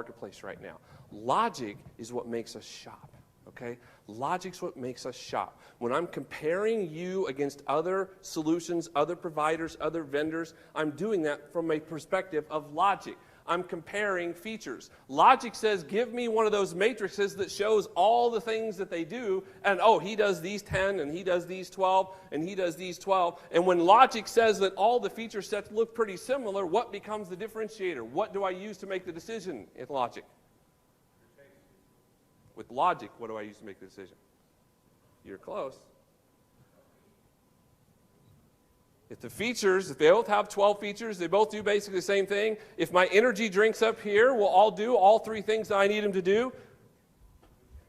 marketplace right now. Logic is what makes us shop. Okay? Logic's what makes us shop. When I'm comparing you against other solutions, other providers, other vendors, I'm doing that from a perspective of logic. I'm comparing features. Logic says, give me one of those matrices that shows all the things that they do, and oh, he does these 10, and he does these 12, and he does these 12. And when logic says that all the feature sets look pretty similar, what becomes the differentiator? What do I use to make the decision in logic? With logic, what do I use to make the decision? You're close. If the features, if they both have 12 features, they both do basically the same thing. If my energy drinks up here will all do all 3 things that I need them to do,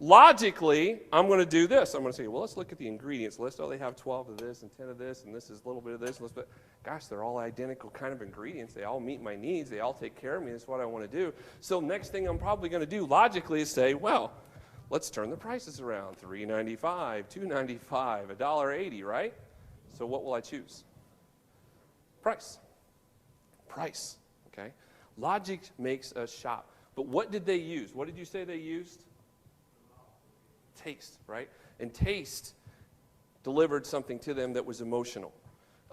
logically, I'm going to do this. I'm going to say, well, let's look at the ingredients list. Oh, they have 12 of this and 10 of this, and this is a little bit of this. Gosh, they're all identical kind of ingredients. They all meet my needs. They all take care of me. That's what I want to do. So next thing I'm probably going to do logically is say, well, let's turn the prices around. $3.95, $2.95, $1.80, right? So what will I choose? Price, okay? Logic makes us shop. But what did they use? What did you say they used? Taste, right? And taste delivered something to them that was emotional.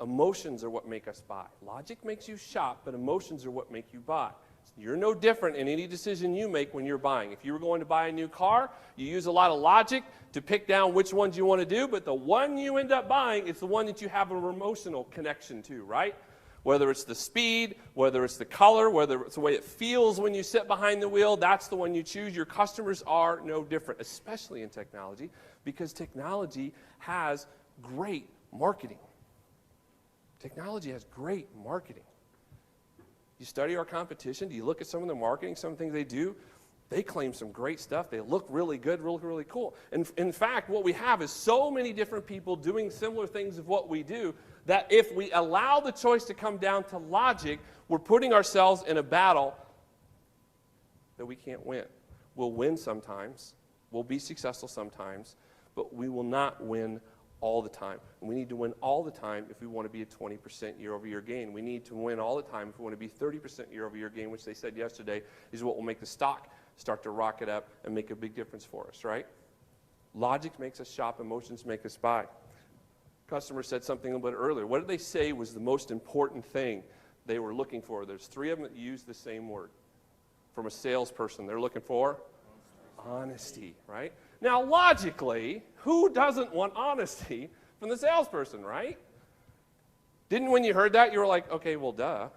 Emotions are what make us buy. Logic makes you shop, but emotions are what make you buy. You're no different in any decision you make when you're buying. If you were going to buy a new car, you use a lot of logic to pick down which ones you want to do, but the one you end up buying is the one that you have an emotional connection to, right? Whether it's the speed, whether it's the color, whether it's the way it feels when you sit behind the wheel, that's the one you choose. Your customers are no different, especially in technology, because technology has great marketing. Technology has great marketing. You study our competition, do you look at some of the marketing, some of the things they do? They claim some great stuff. They look really good, really, really cool. And in fact, what we have is so many different people doing similar things of what we do that if we allow the choice to come down to logic, we're putting ourselves in a battle that we can't win. We'll win sometimes. We'll be successful sometimes, but we will not win all the time. And we need to win all the time if we want to be a 20% year-over-year gain. We need to win all the time if we want to be 30% year-over-year gain, which they said yesterday is what will make the stock start to rocket up and make a big difference for us, right? Logic makes us shop, emotions make us buy. Customer said something a little bit earlier. What did they say was the most important thing they were looking for? There's 3 of them that use the same word. From a salesperson, they're looking for honesty, right? Now, logically, who doesn't want honesty from the salesperson, right? Didn't when you heard that, you were like, okay, well, duh.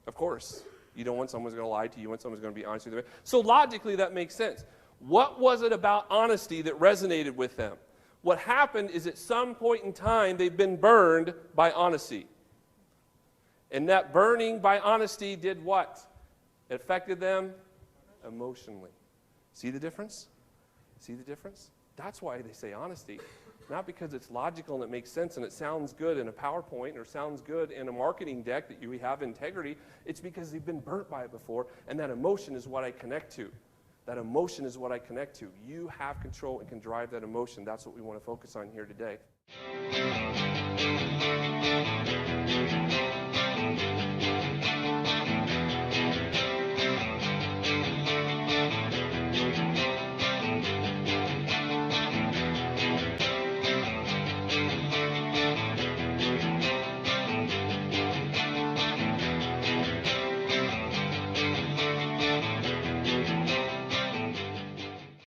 Of course. You don't want someone's going to lie to you. You want someone's going to be honest with you. So logically, that makes sense. What was it about honesty that resonated with them? What happened is at some point in time, they've been burned by honesty. And that burning by honesty did what? It affected them emotionally. See the difference? See the difference? That's why they say honesty. Not because it's logical and it makes sense and it sounds good in a PowerPoint or sounds good in a marketing deck that you have integrity. It's because they've been burnt by it before, and that emotion is what I connect to. That emotion is what I connect to. You have control and can drive that emotion. That's what we want to focus on here today.